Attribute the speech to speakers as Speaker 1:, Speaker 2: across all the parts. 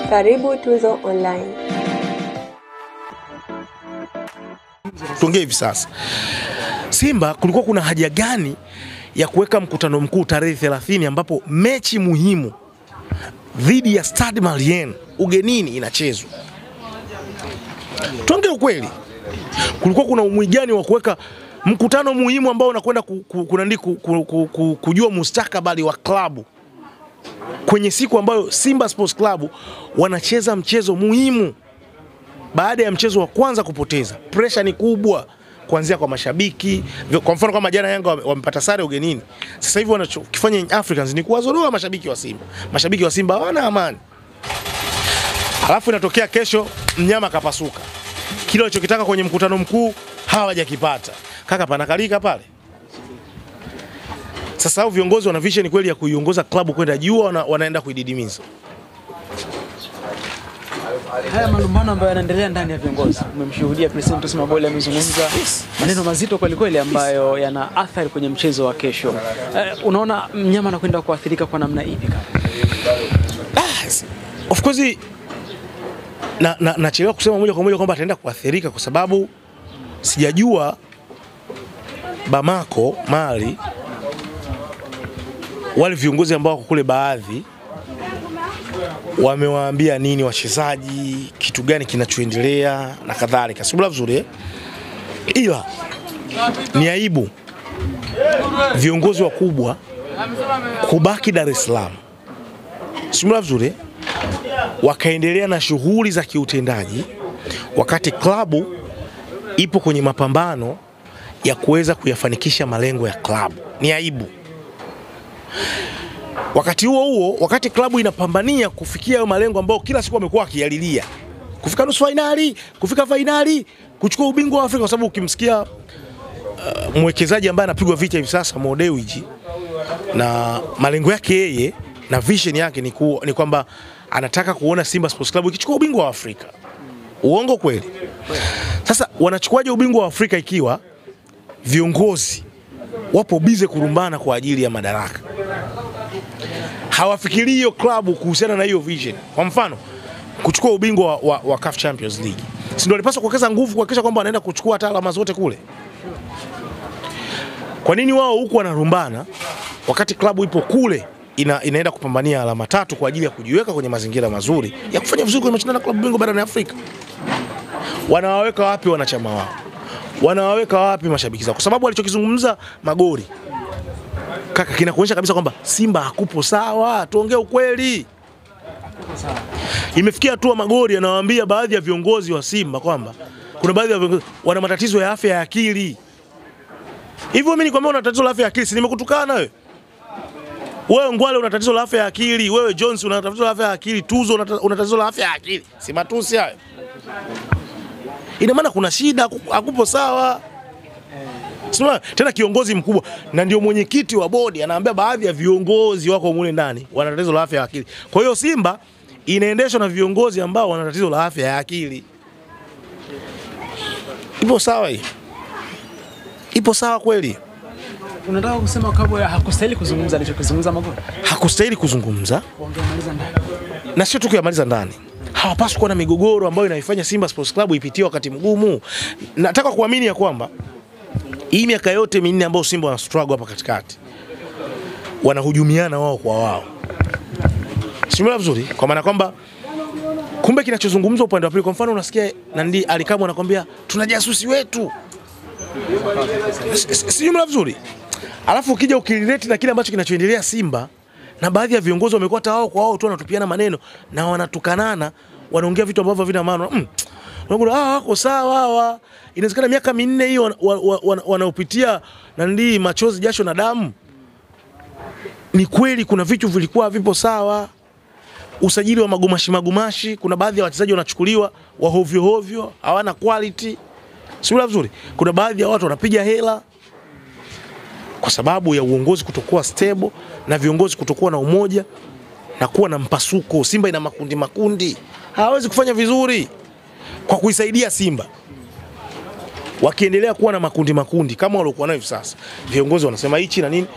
Speaker 1: Karibu Tuzo Online.
Speaker 2: Tuongee hivi sasa. Simba kulikuwa kuna haja gani ya kuweka mkutano mkuu tarehe 30 ambapo mechi muhimu dhidi ya Stade Malien ugenini inachezwa? Tuongee ukweli. Kulikuwa kuna umuhimu gani wa kuweka mkutano muhimu ambao unakwenda kujua mustakabali wa klabu kwenye siku ambayo Simba Sports Club wanacheza mchezo muhimu baada ya mchezo wa kwanza kupoteza? Pressure ni kubwa kuanzia kwa mashabiki. Kwa mfano kama jana Yanga wamepata sare ugenini. Sasa hivi wanachokifanya Africans ni kuwazoroa mashabiki wa Simba. Mashabiki wa Simba hawana amani. Alafu inatokea kesho mnyama kapasuka. Kile walichokitaka kwenye mkutano mkuu hawajakipata. Kaka panakalika pale. Sasa hao viongozi wana vision kweli ya kuiongoza klabu kwenda juu, wanaenda kuididimiza.
Speaker 3: Haya malumbano ambayo yanaendelea ndani ya viongozi. Umemshuhudia President Ousmane Bole amezungumza maneno mazito kweli ambayo yana athari kwenye mchezo wa kesho. Unaona mnyama anakwenda kuathirika kwa namna ipi kaka?
Speaker 2: Of course nachelewa kusema moja kwa moja kwamba ataenda kuathirika kwa sababu sijajua Bamako, Mali, wale viongozi ambao kule baadhi wamewaambia nini wachezaji, kitu gani kinachoendelea na kadhalika. Sibula vizuri ila ni aibu viongozi wakubwa kubaki Dar es Salaam, sibula vizuri, wakaendelea na shughuli za kiutendaji wakati klabu ipo kwenye mapambano ya kuweza kuyafanikisha malengo ya klabu. Ni aibu. Wakati huo wakati klabu inapambania kufikia hayo malengo ambayo kila siku wamekuwa wakiyalilia, kufika nusu finali, kufika finali, kuchukua ubingwa wa Afrika, kwa sababu ukimsikia mwekezaji ambaye anapigwa vita hivi sasa Mo Dewji, na malengo yake yeye na vision yake ni kwamba anataka kuona Simba Sports Club ikichukua ubingwa wa Afrika. Uongo kweli? Sasa wanachukuaje ubingwa wa Afrika ikiwa viongozi wapo bize kurumbana kwa ajili ya madaraka? Hawafikirii hiyo klabu kuhusiana na hiyo vision. Kwa mfano, kuchukua ubingwa wa CAF Champions League, si ndio walipaswa kuwekeza nguvu kuhakikisha kwamba wanaenda kuchukua hata alama zote kule? Kwa nini wao huku wanarumbana wakati klabu ipo kule inaenda kupambania alama 3 kwa ajili ya kujiweka kwenye mazingira mazuri ya kufanya vizuri kwenye mashindano ya klabu bingwa barani Afrika? Wanawaweka wapi wanachama wao? Wanawaweka wapi mashabiki zao? Kwa sababu alichokizungumza Magori kaka kinakuonyesha kabisa kwamba Simba hakupo sawa. Tuongee ukweli. Imefikia tu Magori anawaambia baadhi ya viongozi wa Simba kwamba kuna baadhi ya viongozi wana matatizo ya afya ya akili. Hivyo mimi nikwambia una tatizo la afya ya akili, si nimekutukana wewe? Wewe Ngwale una tatizo la afya ya akili, wewe Jones una tatizo la afya ya akili, Tuzo una tatizo la afya ya akili. Si matusi hayo? Ina maana kuna shida, hakupo sawa. Sema tena kiongozi mkubwa na ndio mwenyekiti wa bodi anaambia baadhi ya viongozi wako mule ndani wana tatizo la afya ya akili. Kwa hiyo Simba inaendeshwa na viongozi ambao wana tatizo la afya ya akili. Ipo sawa hii? Ipo sawa kweli?
Speaker 3: Unataka kusema Kabwe hakustahili kuzungumza alichokizungumza Magori? Hakustahili
Speaker 2: kuzungumza. Wangemaliza ndani. Na sio tu kuyamaliza ndani. Hawapaswi kuwa na migogoro ambayo inaifanya Simba Sports Club ipitie wakati mgumu. Nataka kuamini ya kwamba hii miaka yote 4 ambao Simba wana struggle hapa katikati, wanahujumiana wao kwa wao. Simula vizuri, kwa maana kwamba kumbe kinachozungumzwa upande wa pili, kwa mfano unasikia Nandi Alikamwe anakuambia tuna jasusi wetu. Simula vizuri. Alafu ukija ukililete na kile ambacho kinachoendelea Simba, na baadhi ya viongozi wamekuwa wao kwa wao tu wanatupiana maneno na wanatukanana, wanaongea vitu ambavyo vina maana. Unaona wako sawa hawa. Inawezekana miaka 4 hiyo wanaopitia Nandi machozi, jasho na damu. Ni kweli kuna vitu vilikuwa vipo sawa. Usajili wa magumashi, kuna baadhi ya wachezaji wanachukuliwa wa hovyo, hawana quality. Sio vizuri. Kuna baadhi ya watu wanapiga hela kwa sababu ya uongozi kutokuwa stable na viongozi kutokuwa na umoja na kuwa na mpasuko. Simba ina makundi. Hawezi kufanya vizuri kwa kuisaidia Simba. Wakiendelea kuwa na makundi kama waliokuwa nayo hivi sasa, viongozi wanasema hichi na nini,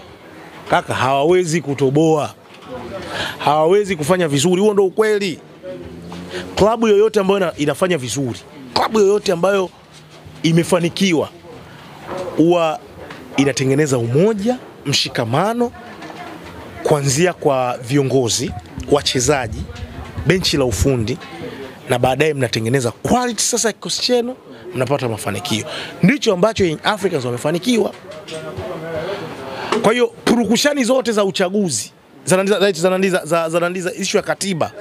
Speaker 2: kaka, hawawezi kutoboa, hawawezi kufanya vizuri. Huo ndio ukweli. Klabu yoyote ambayo inafanya vizuri, klabu yoyote ambayo imefanikiwa huwa inatengeneza umoja, mshikamano kuanzia kwa viongozi, wachezaji, benchi la ufundi, na baadaye mnatengeneza quality sasa kikosi chenu, mnapata mafanikio. Ndicho ambacho Young Africans wamefanikiwa. Kwa hiyo purukushani zote za uchaguzi, za issue ya katiba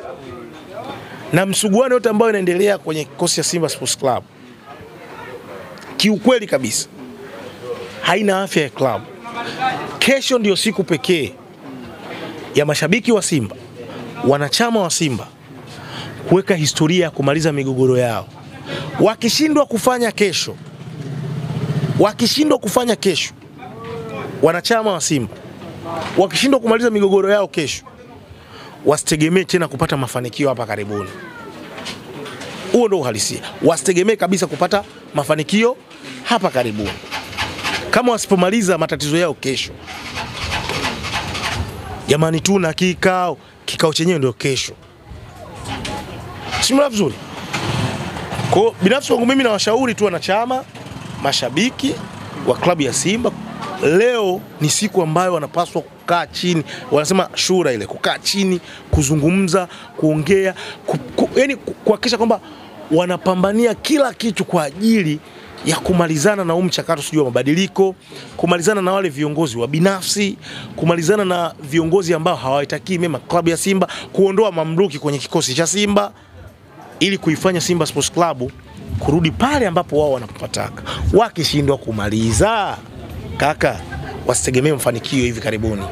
Speaker 2: na msuguano yote ambayo inaendelea kwenye kikosi cha Simba Sports Club, kiukweli kabisa haina afya ya club. Kesho ndio siku pekee ya mashabiki wa Simba, wanachama wa Simba kuweka historia ya kumaliza migogoro yao. Wakishindwa kufanya kesho, wanachama wa Simba wakishindwa kumaliza migogoro yao kesho, wasitegemee tena kupata mafanikio hapa karibuni. Huo ndio uhalisia. Wasitegemee kabisa kupata mafanikio hapa karibuni kama wasipomaliza matatizo yao kesho. Jamani, tuna kikao chenyewe ndio kesho. Simula vizuri. Kwa binafsi wangu mimi na washauri tu wanachama, mashabiki wa klabu ya Simba, leo ni siku ambayo wanapaswa kukaa chini, wanasema shura ile, kukaa chini, kuzungumza, kuongea, yani kuhakikisha kwamba wanapambania kila kitu kwa ajili ya kumalizana na mchakato sijui wa mabadiliko, kumalizana na wale viongozi wa binafsi, kumalizana na viongozi ambao hawaitakii mema klabu ya Simba, kuondoa mamluki kwenye kikosi cha Simba ili kuifanya Simba Sports Club kurudi pale ambapo wao wanapotaka. Wakishindwa kumaliza, kaka, wasitegemee mafanikio hivi karibuni.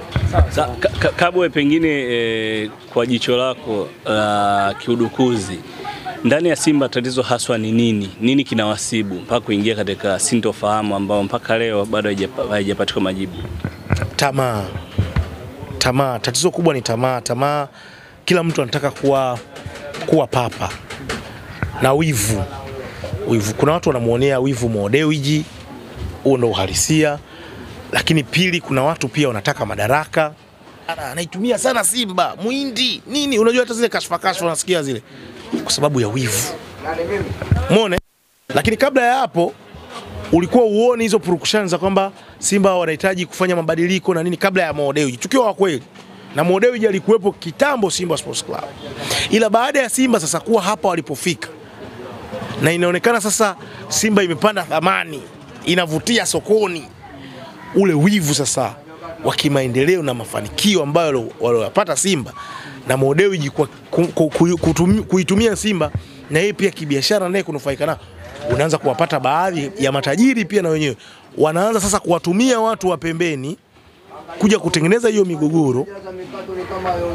Speaker 4: Kabwe, pengine kwa jicho lako la kiudukuzi, ndani ya Simba tatizo haswa ni nini? Nini kinawasibu mpaka kuingia katika sintofahamu ambao mpaka leo bado haijapatikana majibu? Tamaa. Tatizo kubwa ni tamaa. Kila mtu anataka kuwa papa. Na wivu. Kuna watu wanamuonea wivu Mo Dewji, huo ndio uhalisia. Lakini pili, kuna watu pia wanataka madaraka. Anaitumia sana Simba, Muhindi, nini? Unajua hata zile kashfa unasikia zile kwa sababu ya wivu. Umeona? Lakini kabla ya hapo ulikuwa uone hizo purukushani za kwamba Simba wanahitaji kufanya mabadiliko na nini kabla ya Mo Dewji. Tukiwa wa kweli. Na Mo Dewji alikuwepo kitambo Simba Sports Club. Ila baada ya Simba sasa kuwa hapa walipofika, na inaonekana sasa Simba imepanda thamani, inavutia sokoni, ule wivu sasa wa kimaendeleo na mafanikio ambayo waliyopata Simba na Mo Dewji kuitumia Simba na yeye pia kibiashara naye kunufaika na, unaanza kuwapata baadhi ya matajiri pia na wenyewe wanaanza sasa kuwatumia watu wa pembeni kuja kutengeneza hiyo migogoro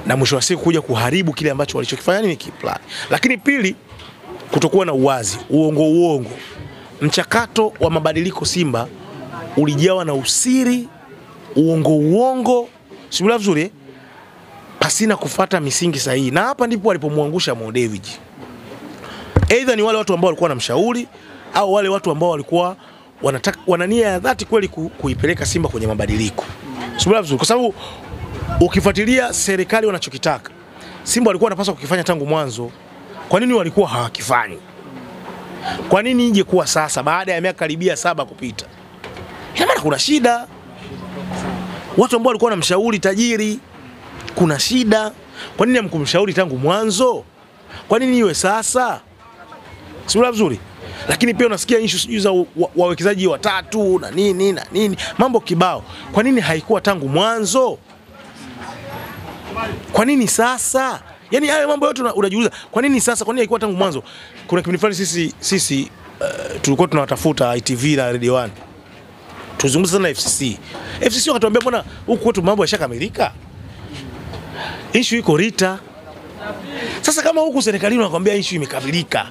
Speaker 4: na mwisho wa siku kuja kuharibu kile ambacho walichokifanya nini kiplani. Lakini pili, kutokuwa na uwazi, uongo. Mchakato wa mabadiliko Simba ulijawa na usiri, uongo, simula vizuri, pasina kufuata misingi sahihi. Na hapa ndipo walipomwangusha Mo Dewji. Aidha ni wale watu ambao walikuwa wanamshauri au wale watu ambao walikuwa wana nia ya dhati kweli kuipeleka Simba kwenye mabadiliko. Simula vizuri, kwa sababu ukifuatilia serikali wanachokitaka, Simba walikuwa wanapaswa kukifanya tangu mwanzo. Kwa nini walikuwa hawakifanyi? Kwa nini ije kuwa sasa baada ya miaka karibia 7 kupita? Ina maana kuna shida. Watu ambao walikuwa wanamshauri tajiri, kuna shida. Kwa nini hamkumshauri tangu mwanzo? Kwa nini iwe sasa? Simula vizuri. Lakini pia unasikia issue za wawekezaji watatu na nini, mambo kibao. Kwa nini haikuwa tangu mwanzo? Kwa nini sasa? Yaani hayo mambo yote unajiuliza, kwa nini sasa? Kwa nini haikuwa tangu mwanzo? Kuna kipindi fulani sisi tulikuwa tunawatafuta ITV na Radio 1. Tuzungumza sana na FCC wakatuambia mbona huku kwetu mambo yashakamilika? Issue iko Rita. Sasa kama huku serikalini wanakuambia issue imekamilika,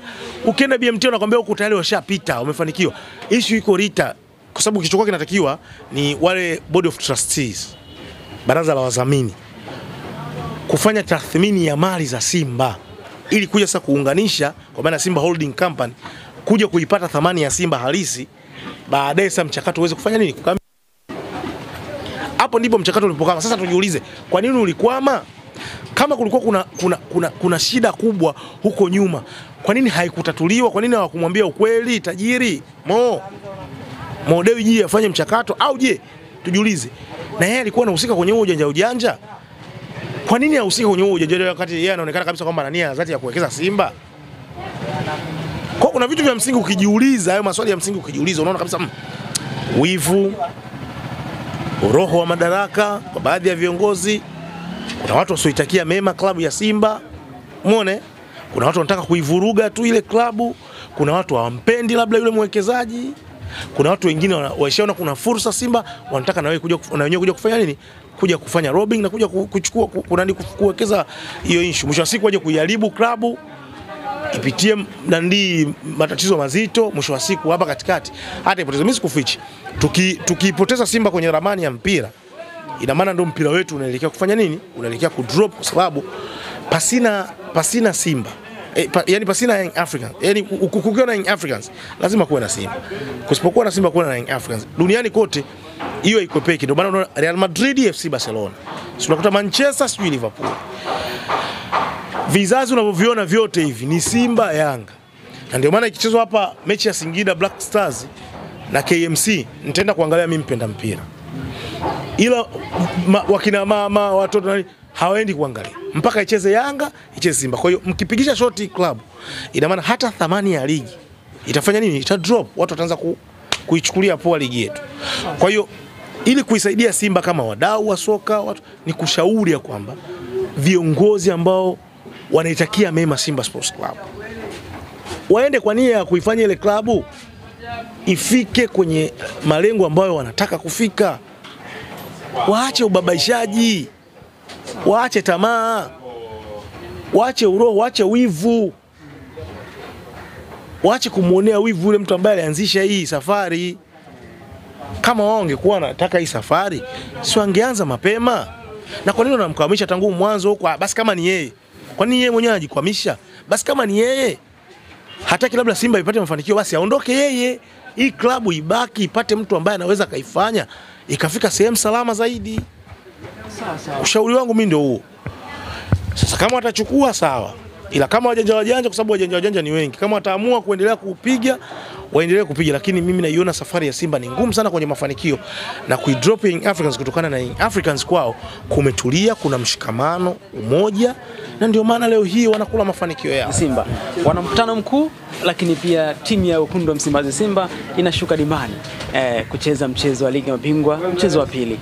Speaker 4: ukienda BMT wanakuambia huku tayari washapita, wamefanikiwa. Issue iko Rita kwa sababu kichokuwa kinatakiwa ni wale board of trustees, baraza la wadhamini, kufanya tathmini ya mali za Simba ili kuja sasa kuunganisha kwa maana Simba Holding Company kuja kuipata thamani ya Simba halisi, baadaye sasa mchakato uweze kufanya nini? Hapo ndipo mchakato ulipokwama. Sasa tujiulize, kwa nini ulikwama?
Speaker 2: Kama kulikuwa kuna shida kubwa huko nyuma, kwa nini haikutatuliwa? Kwa nini hawakumwambia ukweli tajiri Mo Dewji afanye mchakato? Au je, tujiulize, na yeye alikuwa anahusika kwenye huo ujanja? Kwa nini hahusika kwenye huo ujanja wakati yeye anaonekana kabisa kwamba ana nia dhati ya kuwekeza Simba? Kwa kuna vitu vya msingi ukijiuliza, hayo maswali ya msingi ukijiuliza, unaona kabisa wivu, roho wa madaraka kwa baadhi ya viongozi. Kuna watu wasioitakia mema klabu ya Simba, umeona? Kuna watu wanataka kuivuruga tu ile klabu, kuna watu hawampendi labda yule mwekezaji, kuna watu wengine waishaona kuna fursa Simba, wanataka na wenyewe kuja kufanya nini? Kuja kufanya robbing na kuja kuchukua kuwekeza hiyo issue. Mwisho wa siku waje kuiharibu klabu, ipitie matatizo mazito, mwisho wa siku hapa katikati hata ipoteze. Mimi sikufichi, tukipoteza Simba kwenye ramani ya mpira, ina maana ndio mpira wetu unaelekea kufanya nini? Unaelekea kudrop, kwa sababu pasina Simba, yani pasina Young Africans, yani kukiwa na Young Africans lazima kuwe na Simba. Kusipokuwa na Simba kuwe na Young Africans. Duniani kote hiyo iko peki. Ndio maana unaona Real Madrid, FC Barcelona, unakuta Manchester, sijui Liverpool. Vizazi unavyoviona vyote hivi ni Simba, Yanga. Na ndio maana ikichezwa hapa mechi ya Singida Black Stars na KMC, nitaenda kuangalia mimi mpenda mpira. Ila wakina mama, watoto nani hawaendi kuangalia mpaka icheze Yanga, icheze Simba. Kwa hiyo mkipigisha shoti club, ina maana hata thamani ya ligi itafanya nini? Ita drop. Watu wataanza kuichukulia poa ligi yetu. Kwa hiyo ili kuisaidia Simba kama wadau wa soka, watu ni kushauri ya kwamba viongozi ambao wanaitakia mema Simba Sports Club waende kwa nia ya kuifanya ile klabu ifike kwenye malengo ambayo wanataka kufika. Waache ubabaishaji, waache tamaa, waache uroho, waache wivu, waache kumuonea wivu yule mtu ambaye alianzisha hii safari. Kama wao wangekuwa wanataka hii safari, si wangeanza mapema? Na kwa nini wanamkwamisha tangu mwanzo huko? Basi kama ni yeye, kwa nini yeye mwenyewe anajikwamisha? Basi kama ni yeye hataki labda Simba ipate mafanikio, basi aondoke yeye, hii klabu ibaki, ipate mtu ambaye anaweza kaifanya ikafika sehemu salama zaidi. Ushauri wangu mimi ndio huo. Sasa kama watachukua sawa, ila kama wajanja, kwa sababu wajanja ni wengi, kama wataamua kuendelea kupiga, waendelee kupiga. Lakini mimi naiona safari ya Simba ni ngumu sana kwenye mafanikio, na kuidrop Young Africans kutokana na Young Africans kwao kumetulia, kuna mshikamano, umoja, na ndio maana leo hii wanakula mafanikio yao.
Speaker 3: Simba wana mkutano mkuu, lakini pia timu ya Wekundu wa Msimbazi Simba inashuka dimbani kucheza mchezo wa ligi ya mabingwa, mchezo wa pili.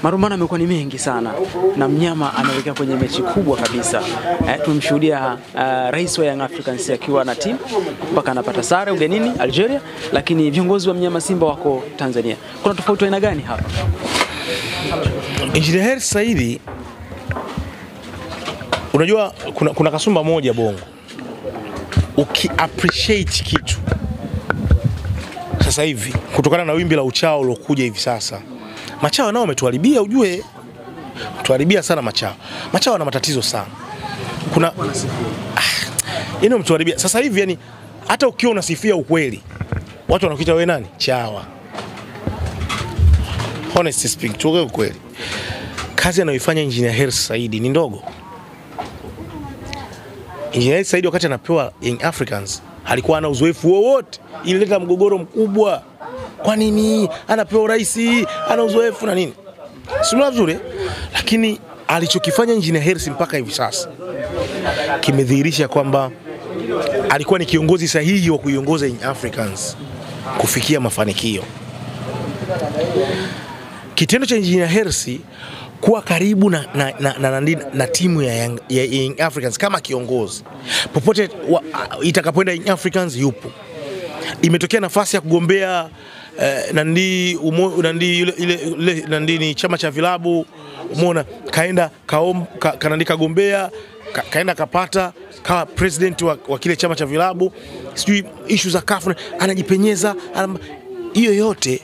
Speaker 3: Marumbano yamekuwa ni mengi sana na mnyama anaelekea kwenye mechi kubwa kabisa. Tumemshuhudia rais wa Young Africans akiwa na timu mpaka anapata sare ugenini Algeria, lakini viongozi wa mnyama Simba wako Tanzania. Kuna tofauti aina gani hapa?
Speaker 2: Engineer Hersi Said, unajua kuna kasumba moja Bongo, ukiappreciate kitu sasa hivi kutokana na wimbi la uchao ulokuja hivi sasa, Machao nao wametuharibia, ujue tuharibia sana Machao. Machao wana matatizo sana. Kuna yeye wametuharibia. Sasa hivi yani hata ukiwa unasifia ukweli, watu wanakuita wewe nani? Chawa. Honestly speaking, tuwe ukweli. Kazi anayoifanya Engineer Hersi Said ni ndogo. Engineer Hersi Said wakati anapewa Young Africans alikuwa ana uzoefu wowote, ilileta mgogoro mkubwa. Kwa nini anapewa urais, ana uzoefu na nini? Si mzuri, lakini alichokifanya Engineer Hersi mpaka hivi sasa kimedhihirisha kwamba alikuwa ni kiongozi sahihi wa kuiongoza Young Africans kufikia mafanikio. Kitendo cha Engineer Hersi kuwa karibu na timu ya Young Africans kama kiongozi, popote itakapoenda Young Africans yupo. Imetokea nafasi ya kugombea ni chama cha vilabu, umeona, kaenda kanaandika gombea, kaenda kapata kawa president wa kile chama cha vilabu, sijui issue za CAF anajipenyeza. Hiyo yote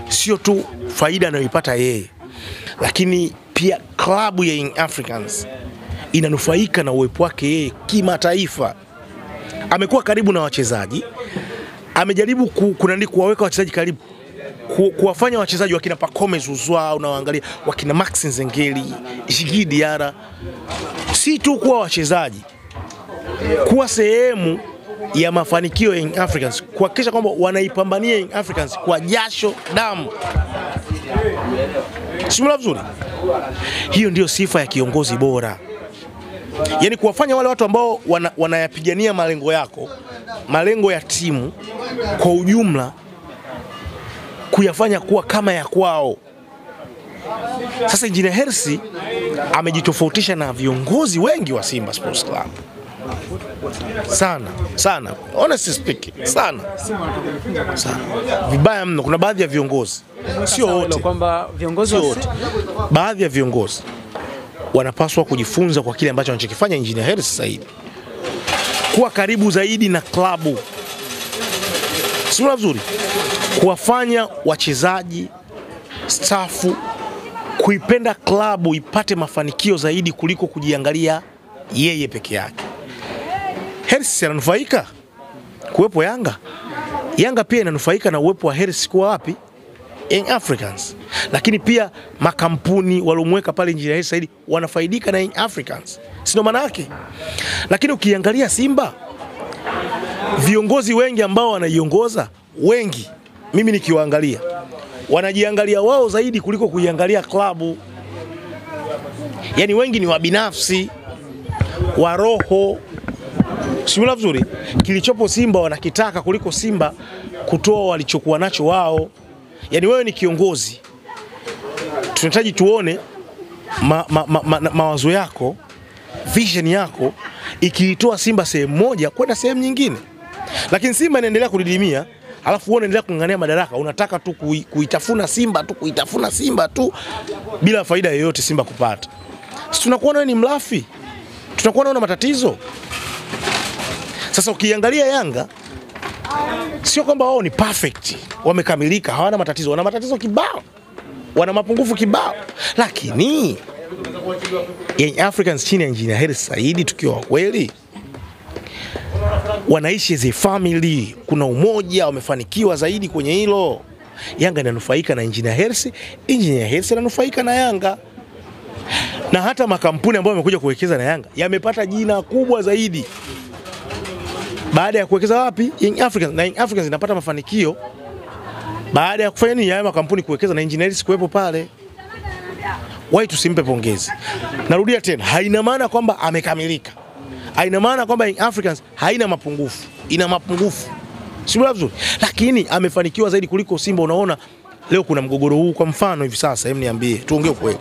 Speaker 2: sio tu faida anayoipata yeye, lakini pia klabu ya Young Africans inanufaika na uwepo wake yeye kimataifa. Amekuwa karibu na wachezaji, amejaribu kuwaweka wachezaji karibu, kuwafanya wachezaji wakina Pacome Zouzoua, unawaangalia wakina Maxence Nzengeli, Djigui Diarra, si tu kuwa wachezaji, kuwa sehemu ya mafanikio ya Young Africans, kuhakikisha kwamba wanaipambania Young Africans kwa jasho damu. Simula vizuri. Hiyo ndio sifa ya kiongozi bora. Yaani kuwafanya wale watu ambao wanayapigania malengo yako, malengo ya timu kwa ujumla, kuyafanya kuwa kama ya kwao. Sasa Engineer Hersi amejitofautisha na viongozi wengi wa Simba Sports Club. Sana. Honestly speaking, sana. Vibaya mno, kuna baadhi ya viongozi, sio wote,
Speaker 3: kwamba viongozi wote,
Speaker 2: baadhi ya viongozi wanapaswa kujifunza kwa kile ambacho anachokifanya Engineer Hersi sasa hivi. Kuwa karibu zaidi na klabu. Sio vizuri kuwafanya wachezaji, stafu kuipenda klabu ipate mafanikio zaidi kuliko kujiangalia yeye peke yake. Hersi ananufaika kuwepo Yanga. Yanga pia inanufaika na uwepo wa Hersi kwa wapi? Young Africans. Lakini pia makampuni walomweka pale Engineer Hersi zaidi wanafaidika na Young Africans. Sio maana yake. Lakini ukiangalia Simba, viongozi wengi ambao wanaiongoza, wengi mimi nikiwaangalia, wanajiangalia wao zaidi kuliko kuiangalia klabu. Yaani wengi ni wabinafsi, wa roho. Simula vizuri, kilichopo Simba wanakitaka kuliko Simba kutoa walichokuwa nacho wao. Yaani wewe ni kiongozi, tunahitaji tuone mawazo yako, vision yako ikiitoa Simba sehemu moja kwenda sehemu nyingine. Lakini Simba inaendelea kudidimia, alafu wewe unaendelea kung'ang'ania madaraka, unataka tu kuitafuna Simba tu bila faida yoyote Simba kupata. Sisi tunakuona wewe ni mlafi, tunakuona una matatizo. Sasa ukiangalia Yanga, sio kwamba wao ni perfect, wamekamilika, hawana matatizo, wana matatizo kibao, wana mapungufu kibao, lakini Young Africans chini ya Engineer Hersi Said, tukiwa kweli, wanaishi as a family, kuna umoja, wamefanikiwa zaidi kwenye hilo. Yanga inanufaika na Engineer Hersi, Engineer Hersi ananufaika na Yanga. Na hata makampuni ambayo yamekuja kuwekeza na Yanga yamepata jina kubwa zaidi baada ya kuwekeza wapi? Young Africans. Na Young Africans inapata mafanikio baada ya kufanya nini? Ya makampuni kuwekeza na Engineer Hersi kuwepo pale. Why tusimpe pongezi? Narudia tena, haina maana kwamba amekamilika, haina maana kwamba Young Africans haina mapungufu, ina mapungufu, sio vizuri, lakini amefanikiwa zaidi kuliko Simba. Unaona leo kuna mgogoro huu, kwa mfano hivi sasa, hebu niambie, tuongee ukweli.